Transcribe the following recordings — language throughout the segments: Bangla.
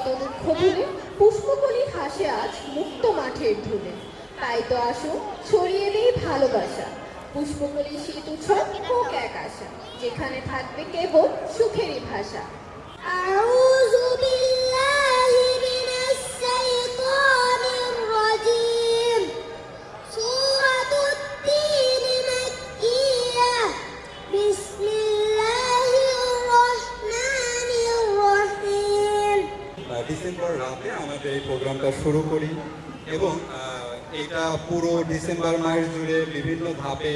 শত দুঃখ ভুলে পুষ্পকলি হাসে আজ মুক্ত মাঠের ধুলে। তাই তো আসো ছড়িয়ে দেই ভালোবাসা, পুষ্পকলি শীত উৎসব হোক এক আশা, যেখানে থাকবে কেবল সুখেরই ভাষা। আউযু বিল্লাহি মিনাশ শাইতানির রাজীম। সূরাতুত তিন মাক্কিয়া। বিসমিল্লাহির রহমানির রহিম। ডিসেম্বর রাতে আমাদের এই প্রোগ্রামটা শুরু করি এবং এটা পুরো ডিসেম্বর মাস জুড়ে বিভিন্ন ধাপে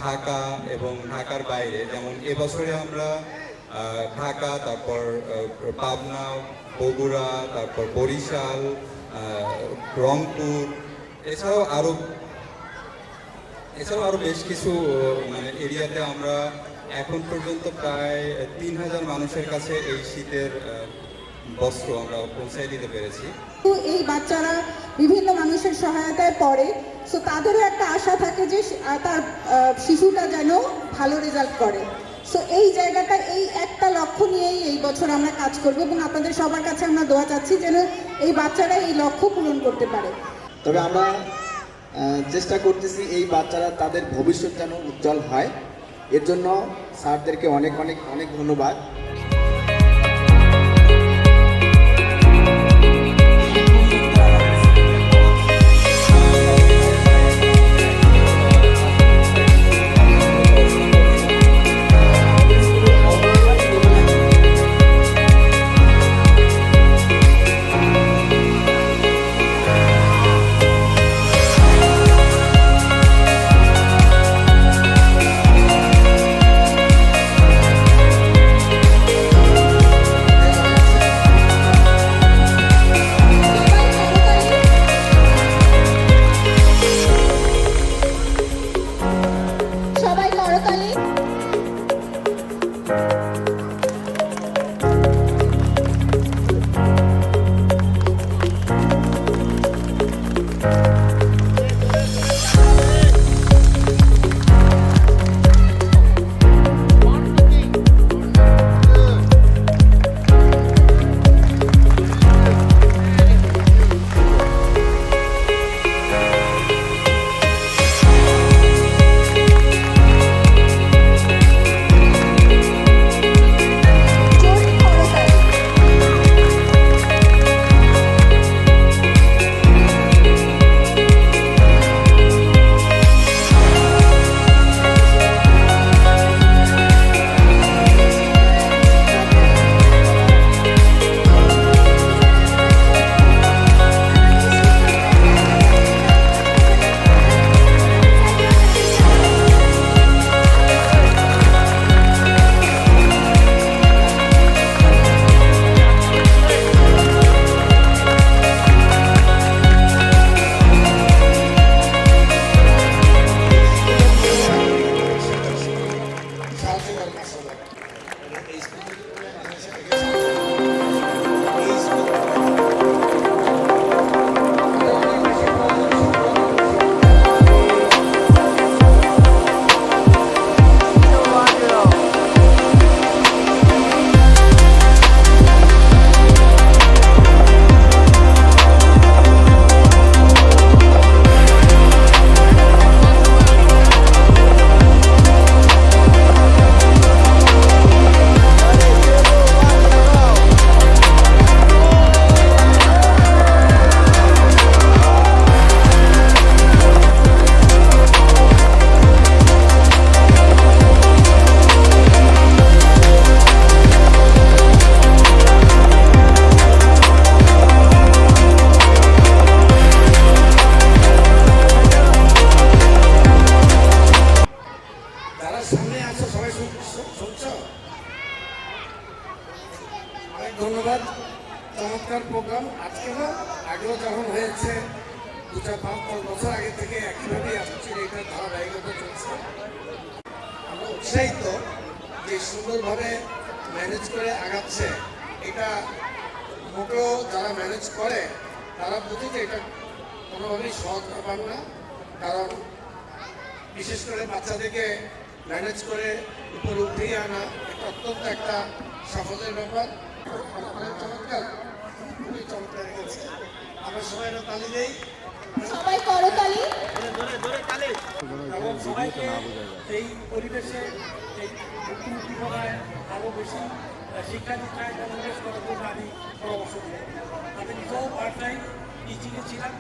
ঢাকা এবং ঢাকার বাইরে, যেমন এবছরে আমরা ঢাকা, তারপর পাবনা, বগুড়া, তারপর বরিশাল, রংপুর, এছাড়াও আরও বেশ কিছু এরিয়াতে আমরা এখন পর্যন্ত প্রায় 3000 মানুষের কাছে এই শীতের বস্ত্র আমরা পৌঁছায় দিতে পেরেছি। এই বাচ্চারা বিভিন্ন মানুষের সহায়তায় পড়ে, সো তাদেরও একটা আশা থাকে যে তার শিশুটা যেন ভালো রেজাল্ট করে। সো এই জায়গাটা, এই একটা লক্ষ্য নিয়েই এই বছর আমরা কাজ করব এবং আপনাদের সবার কাছে আমরা দোয়া চাচ্ছি যেন এই বাচ্চারা এই লক্ষ্য পূরণ করতে পারে। তবে আমরা চেষ্টা করতেছি এই বাচ্চারা তাদের ভবিষ্যৎ যেন উজ্জ্বল হয়। এর জন্য স্যারদেরকে অনেক অনেক অনেক ধন্যবাদ। ধন্যবাদ। চমৎকার প্রোগ্রাম। আজকে না, আগেও যখন হয়েছে 2-4-5 বছর আগে থেকে একইভাবেই আসছে, এটা ধারাবাহিকতা চলছে। আমরা উৎসাহিত যে সুন্দরভাবে ম্যানেজ করে আগাচ্ছে। এটা মোটেও যারা ম্যানেজ করে তারা বুঝে যে এটা কোনোভাবেই সহজ ব্যাপার না, কারণ বিশেষ করে বাচ্চাদেরকে ম্যানেজ করে উপরে উঠিয়ে আনা এটা অত্যন্ত একটা সাফল্যের ব্যাপার। অনেক চমৎকার খুবই চমৎকার গেছে। আমরা সবাই একটা তালি দেই সবাই করতালি। এবং সবাইকে এই পরিবেশে এই মুক্তি করায় আরও বেশি শিক্ষা দীক্ষায় মনোনিবেশ করার জন্য আমি পরামর্শ দিই। আমি নিজেও পার্ট টাইম টিচিংয়ে ছিলাম,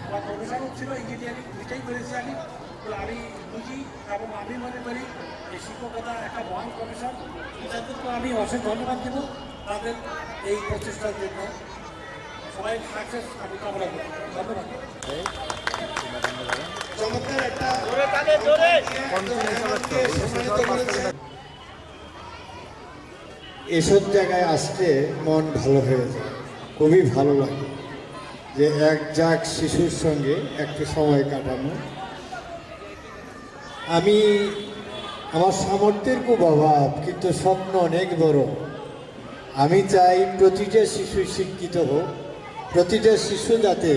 আমার প্রফেশনও ছিল ইঞ্জিনিয়ারিং, দুইটাই করেছি আমি। তো আমি বুঝি এবং আমি মনে করি এই শিক্ষকতা একটা মহান প্রফেশন। টিচারদেরকে আমি অশেষ ধন্যবাদ দেব তাদের এই প্রচেষ্টার জন্য। সবাই সাকসেস আমি কামনা করি। ধন্যবাদ। চমৎকার একটা এসব জায়গায় আসতে মন ভালো হয়ে যায়, খুবই ভালো লাগে যে এক জাগ শিশুর সঙ্গে একটু সময় কাটানো। আমি আমার সামর্থ্যের খুব অভাব, কিন্তু স্বপ্ন অনেক বড়। আমি চাই প্রতিটা শিশু শিক্ষিত হোক, প্রতিটা শিশু যাতে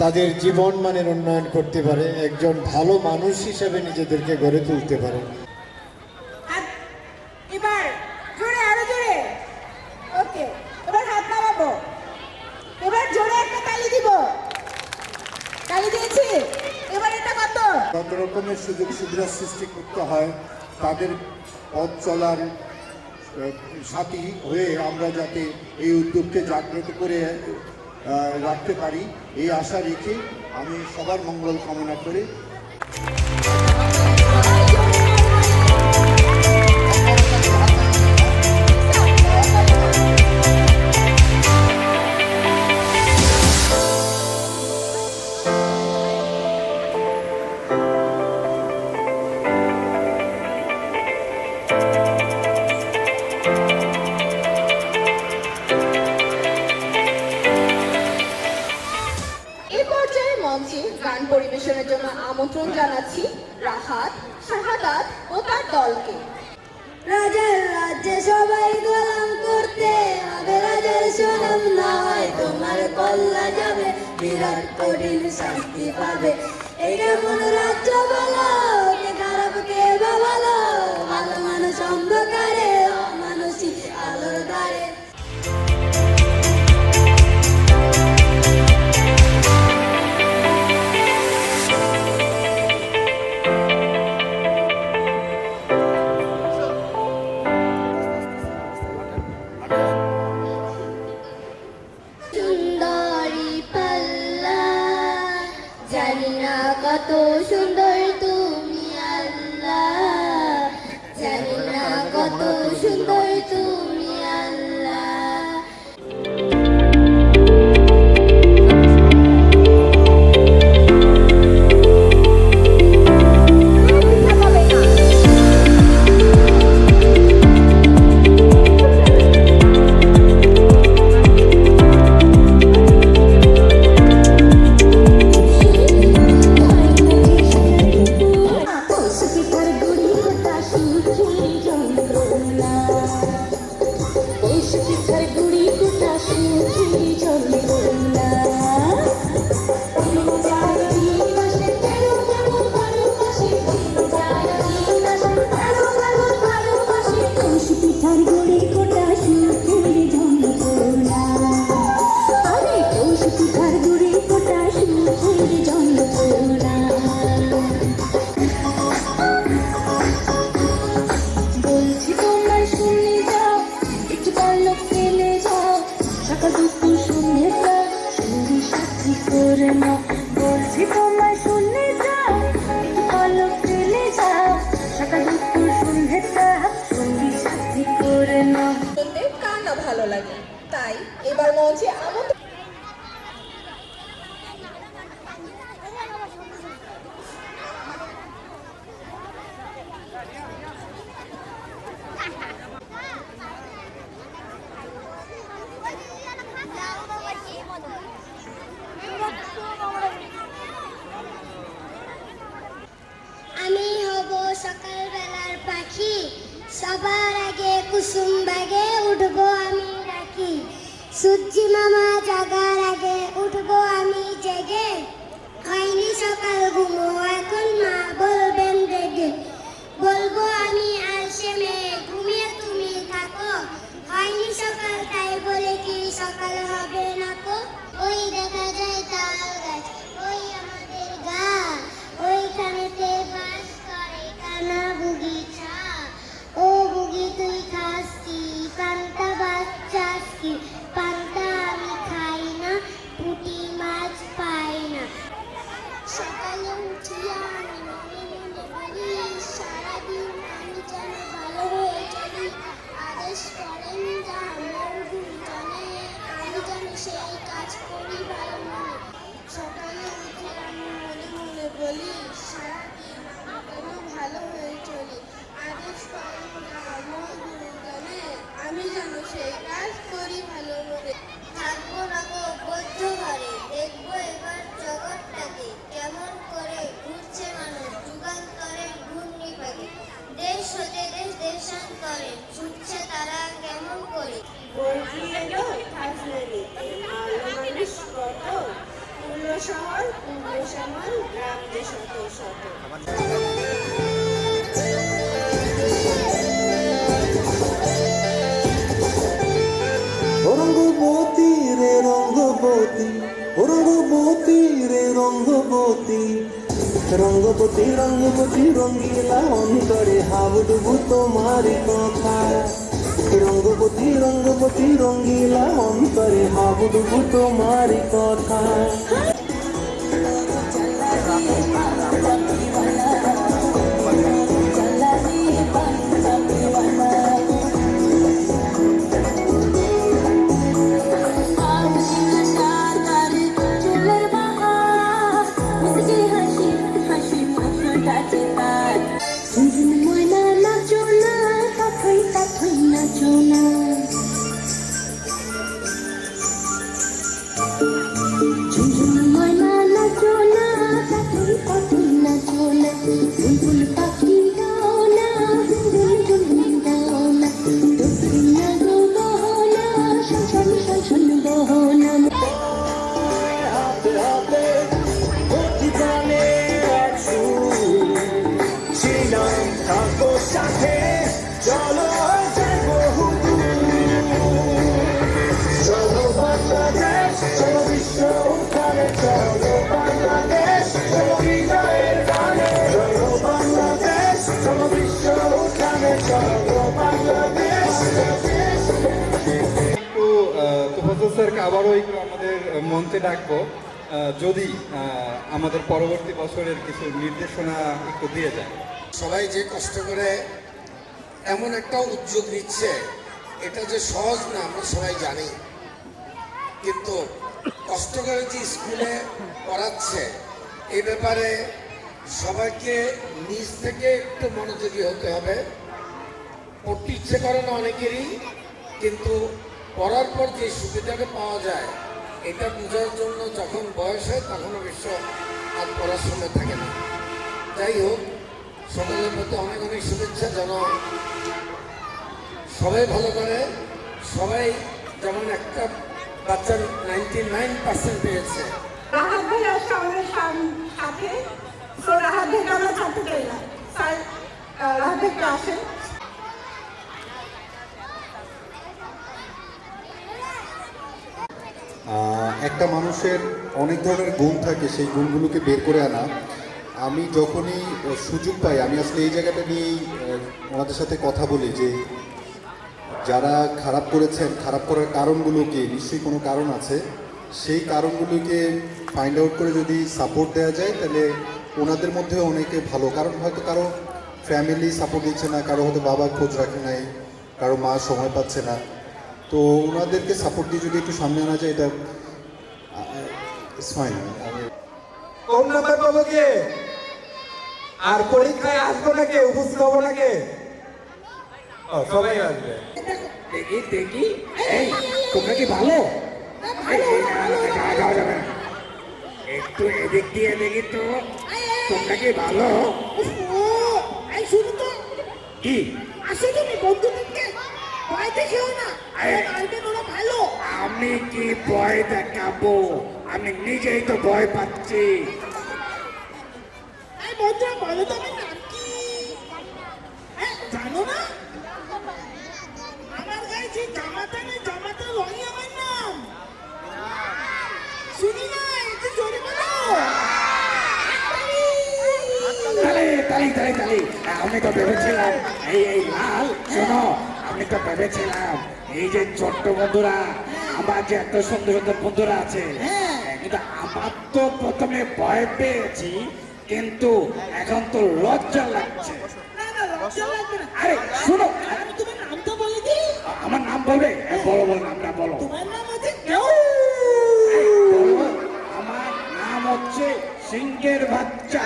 তাদের জীবন মানের উন্নয়ন করতে পারে, একজন ভালো মানুষ হিসেবে নিজেদেরকে গড়ে তুলতে পারে। এবার জোরে, আরো জোরে। ওকে, এবার হাত নামাবো। এবার জোরে একটা তালি দিব। তালি দিয়েছি। এবার এটা কত? কত রকমের সুযোগ সুবিধা সৃষ্টি করতে হয় তাদের পথ চলার সাথী হয়ে আমরা যাতে এই উদ্যোগকে জাগ্রত করে রাখতে পারি, এই আশা রেখে আমি সবার মঙ্গল কামনা করি। এ পর্যায়ে মঞ্চে গান পরিবেশনের জন্য আমন্ত্রণ জানাচ্ছি রাহাত, শাহাদাত ও তার দলকে। রাজার রাজ্যে সবাই গোলাম করতে হবে, রাজার সুনাম না হয় তোমার কল্লা যাবে, বিরাট কঠিন শাস্তি পাবে। এই কেমন রাজ্য বলো, কে খারাপ কে বা ভালো, ভালো মানুষ অন্ধকারে, অমানুষী আলোর দ্বারে। সুন্দরী পাল্লা, জানি না কত সুন্দর তুমি আল্লাহ, জানি না কত সুন্দর তুমি আল্লাহ। বলছি তোমায় শুনে যাও, একটু পলক ফেলে যাও, সকাল দুপুর সন্ধ্যেটা সঙ্গী সাথী করে নাও। শুনতে কার না ভালো লাগে, তাই এবার মঞ্চে আমন্ত্রণ। আমি হব সকালবেলার পাখি, সবার আগে কুসুম বাগে উঠবো আমি রাখি, সূর্যি মামা জাগার আগে উঠবো আমি জেগে, হয়নি সকাল ঘুমো এখন মা বলবেন জেগে, বলবো আমি আলসে মেয়ে ঘুমিয়ে তুমি থাকো, হয়নি সকাল তাই বলে কি সকাল থাকবো না গো বদ্ধ ঘরে, দেখবো এবার জগৎটাকে কেমন করে ঘুরছে মানুষ যুগান্তরের ঘূর্ণিপাকে। দেশ হতে দেশ দেশান্তরে ছুটছে তারা কেমন করে। বৌদি এলো ফাজলে নিতে, আলো মানুষ কত, পূর্ণ শহর পূর্ণ শ্যামল, গ্রাম যে শত শত। রঙ্গবতী রে রঙ্গবতী, রঙ্গবতী রে রঙ্গবতী, রঙ্গবতী রঙ্গবতী রঙ্গিলা অন্তরে হাবুডুবু তোমারি কথা। রঙ্গবতী রঙ্গবতী রঙ্গিলা অন্তরে হাবুডুবু তোমারি কথা। ময়না নাচো না, কাঠই কাঠই নাচো না। ঝুনঝুনি ময়না নাচো না, কাঠই কাঠই নাচো না। বুলবুল পাখি গাও না, গুনগুন গাও না। দক্ষিণ না গো গহনা, শন শন শন গহনা। হাতে হাতে ভর্তি প্রাণে এক সুর, ছিলাম থাকো সাথে, চলো যাই বহুদূর। চলো বাংলাদেশ, চলো বিশ্ব উত্থানে, চলো বাংলাদেশ, চলো বিজয়ের গানে। চলো বাংলাদেশ, চলো বিশ্ব উত্থানে, চলো বাংলাদেশ। একটু তোফাজ্জল স্যারকে আবারও একটু আমাদের মঞ্চে ডাকবো, যদি আমাদের পরবর্তী বছরের কিছু নির্দেশনা একটু দিয়ে যায়। সবাই যে কষ্ট করে এমন একটা উদ্যোগ নিচ্ছে, এটা যে সহজ না আমরা সবাই জানি, কিন্তু কষ্ট করে যে স্কুলে পড়াচ্ছে এই ব্যাপারে সবাইকে নিজ থেকে একটু মনোযোগী হতে হবে। পড়তে ইচ্ছে করে না অনেকেরই, কিন্তু পড়ার পর যে সুবিধাটা পাওয়া যায় এটা বোঝার জন্য যখন বয়স হয় তখন অবশ্য আর পড়ার সময় থাকে না। যাই হোক, সকলের মধ্যে অনেক অনেক শুভেচ্ছা, যেন সবাই ভালো করে। সবাই যেমন একটা বাচ্চার 99% পেয়েছে। রাহাত ভাই আসছে আমাদের সাথে, তো রাহাত ভাইকে আমরা ছাড়তে চাই না। স্যার রাহাত ভাইকে আসেন। একটা মানুষের অনেক ধরনের গুণ থাকে, সেই গুণগুলোকে বের করে আনা। আমি যখনই সুযোগ পাই আমি আসলে এই জায়গাটা নিয়েই ওনাদের সাথে কথা বলি যে যারা খারাপ করেছেন, খারাপ করার কারণগুলো কি, নিশ্চয়ই কোনো কারণ আছে। সেই কারণগুলোকে ফাইন্ড আউট করে যদি সাপোর্ট দেওয়া যায় তাহলে ওনাদের মধ্যে অনেকে ভালো, কারণ হয়তো কারো ফ্যামিলি সাপোর্ট দিচ্ছে না, কারো হয়তো বাবা খোঁজ রাখে নাই, কারো মা সময় পাচ্ছে না। তো ওনাদেরকে সাপোর্ট দিয়ে যদি একটু সামনে আনা যায়, এটা ইটস ফাইন। কোন নাম্বার পাবো কে? আর পরীক্ষায় আসবো না কে? উপস্থিত হবো না কে? সবাই আসবে। দেখি দেখি, এই তোমরা কি ভালো? যাওয়া যাবে না, একটু এদিক দিয়ে দেখি তো। তোমরা কি ভালো? শুধু তো কি আসে তুমি বন্ধুদেরকে ভয় দেখিও না, ওরা ভালো। আমি কি ভয় দেখাবো? আমি নিজেই তো ভয় পাচ্ছি। এই বন্ধুরা বলো তো আমার নাম কি? জানো না? আমার গায়ে যে জামাটা নেই, জামাটার রঙই আমার নাম। শুনি না, একটু জোরে বলো। তালি আমি তো ভেবেছিলাম এই লাল, শোনো, আমি তো ভেবেছিলাম এই যে ছোট্ট বন্ধুরা, আমার যে এত সুন্দর সুন্দর বন্ধুরা আছে, কিন্তু আমার তো প্রথমে ভয় পেয়েছি, কিন্তু এখন তো লজ্জা লাগছে। আরে শোনো, আমি তোমার নামটা বলে দিই। আমার নাম বলবে? বলো নামটা বলো। তোমার নাম হচ্ছে কেউ। বলো, আমার নাম হচ্ছে সিংহের বাচ্চা।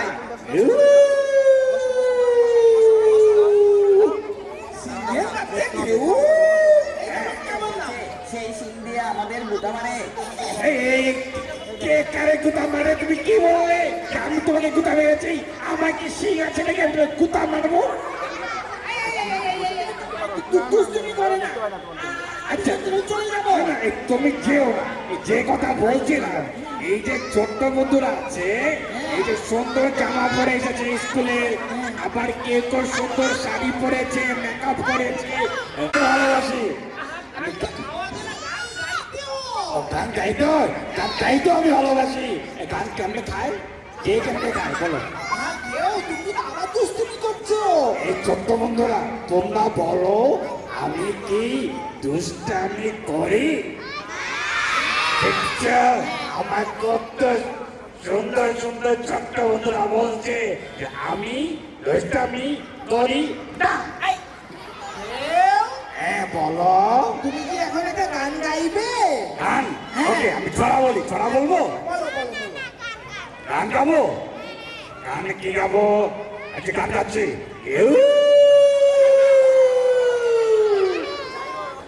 সেই সিং দিয়ে আমাদের বুটা মানে মাথায় কি শিং আছে নাকি কুতা মারবো? দুষ্টুমি করে না। আচ্ছা তুমি চলে যাবো না, তুমি যেও না। যে কথা বলছিলাম, এই যে ছোট্ট বন্ধুরা আছে, এই যে সুন্দর জামা পরে এসেছে স্কুলে, আবার কেউ কেউ সুন্দর শাড়ি পরেছে, মেকআপ করেছে, ভালোবাসি। গান গাই তো, গান গাই তো আমি ভালোবাসি। গান কেমনে খায়, কে কেমনে খায় বলো? এই ছোট্ট বন্ধুরা তোমরা বলো, আমি কি দুষ্টামি করি? দেখছ আমার কত সুন্দর সুন্দর ছোট্ট বন্ধুরা বলছে যে আমি দুষ্টামি করি না। হ্যাঁ বলো, তুমি কি এখন একটা গান গাইবে? গান? ওকে, আমি ছড়া বলি, ছড়া বলবো? গান গাবো? গান কি গাবো? আচ্ছা গান গাচ্ছি। কেউ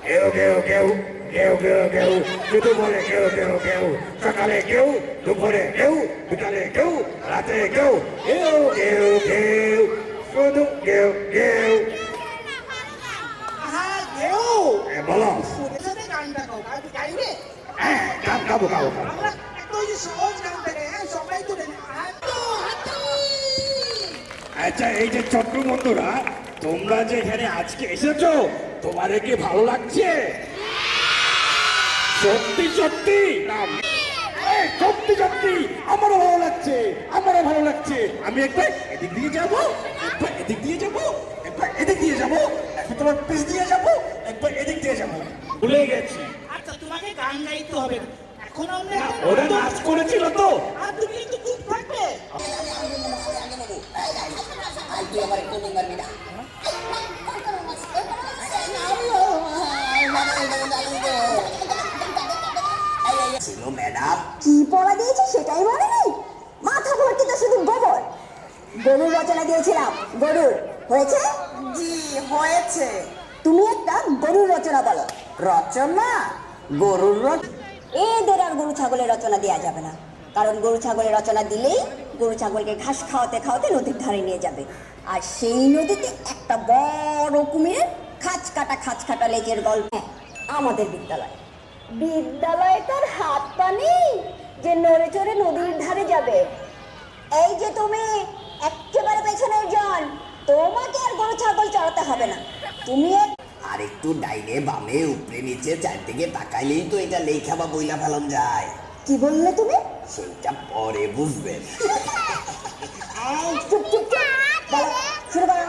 কেউ কেউ কেউ কেউ কেউ কেউ শুধু বলে কেউ কেউ কেউ, সকালে কেউ, দুপুরে কেউ, বিকালে কেউ, রাতে কেউ, কেউ কেউ কেউ, শুধু কেউ কেউ। বলো গানটা গাও, গাইবে? হ্যাঁ, গান গাবো গাবো গাবো। আমরা একটা ওই যে সহজ গান থেকে, হ্যাঁ সবাই তুলে আচ্ছা এই যে ছোট্ট বন্ধুরা, তোমরা যে এখানে আজকে এসেছো, তোমাদের কি ভালো লাগছে? সত্যি সত্যি না? সত্যি সত্যি আমারও ভালো লাগছে, আমারও ভালো লাগছে। আমি একবার এদিক দিয়ে যাবো, একবার এদিক দিয়ে যাবো, একবার এদিক দিয়ে যাবো, একবার তোমার পিছ দিয়ে যাবো, একবার এদিক দিয়ে যাবো। ভুলে গেছি। আচ্ছা তোমাকে গান গাইতে হবে না। এখন আমরা ওরা নাচ করেছিল তো। আর তুমি একটু চুপ থাকবে। ম্যাডাম কি পড়া দিয়েছে সেটাই মনে নেই? মাথা ভর্তি তো শুধু গোবর। গরুর রচনা দিয়েছিলাম, গরুর হয়েছে? জি হয়েছে। তুমি একটা গরুর রচনা বলো। রচনা? গরুর এদের আর গরু ছাগলের রচনা দেওয়া যাবে না, কারণ গরু ছাগলের রচনা দিলেই গরু ছাগলকে ঘাস খাওয়াতে খাওয়াতে নদীর ধারে নিয়ে যাবে, আর সেই নদীতে একটা বড় কুমিরের খাঁচ কাটা লেজের গল্প। আমাদের বিদ্যালয়ে তার হাত পা নেই যে নড়ে চড়ে নদীর ধারে যাবে। এই যে তুমি একেবারে পেছনের জন, তোমাকে আর গরু ছাগল চড়াতে হবে না। তুমি আর একটু ডাইনে বামে উপরে নিচে চারদিকে তাকাইলেই তো এটা লেখা বা বইলা ফেলন যায়। কি বললে তুমি? সেইটা পরে বুঝবেন। চুপ চুপ চুপ, বলো, শুরু করো।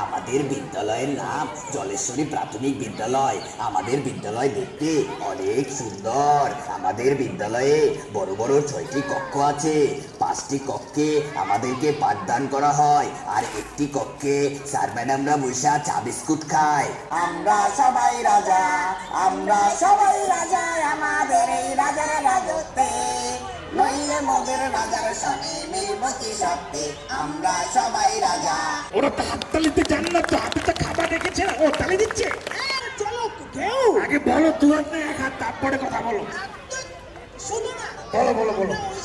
আমাদের বিদ্যালয়ের নাম জলেশ্বরী প্রাথমিক বিদ্যালয়। আমাদের বিদ্যালয় দেখতে অনেক সুন্দর। আমাদের বিদ্যালয়ে বড় বড় 6টি কক্ষ আছে। 5টি কক্ষে আমাদেরকে পাঠদান করা হয়, আর একটি কক্ষে স্যার ম্যাডামরা বসে চা বিস্কুট খায়। আমরা সবাই রাজা, আমরা সবাই রাজা, আমাদের এই রাজার রাজত্বে নইলে মোদের রাজার সঙ্গে মিলবতি সত্যি, আমরা সবাই রাজা। ওরা তো হাততালিতে জানে না তো, হাতে তো খাবার রেখেছে না, ও তালি দিচ্ছে। চলো কেউ আগে বলো, তুই এক হাত, তারপরে কথা বলো। শুনো না, বলো বলো বলো। ওই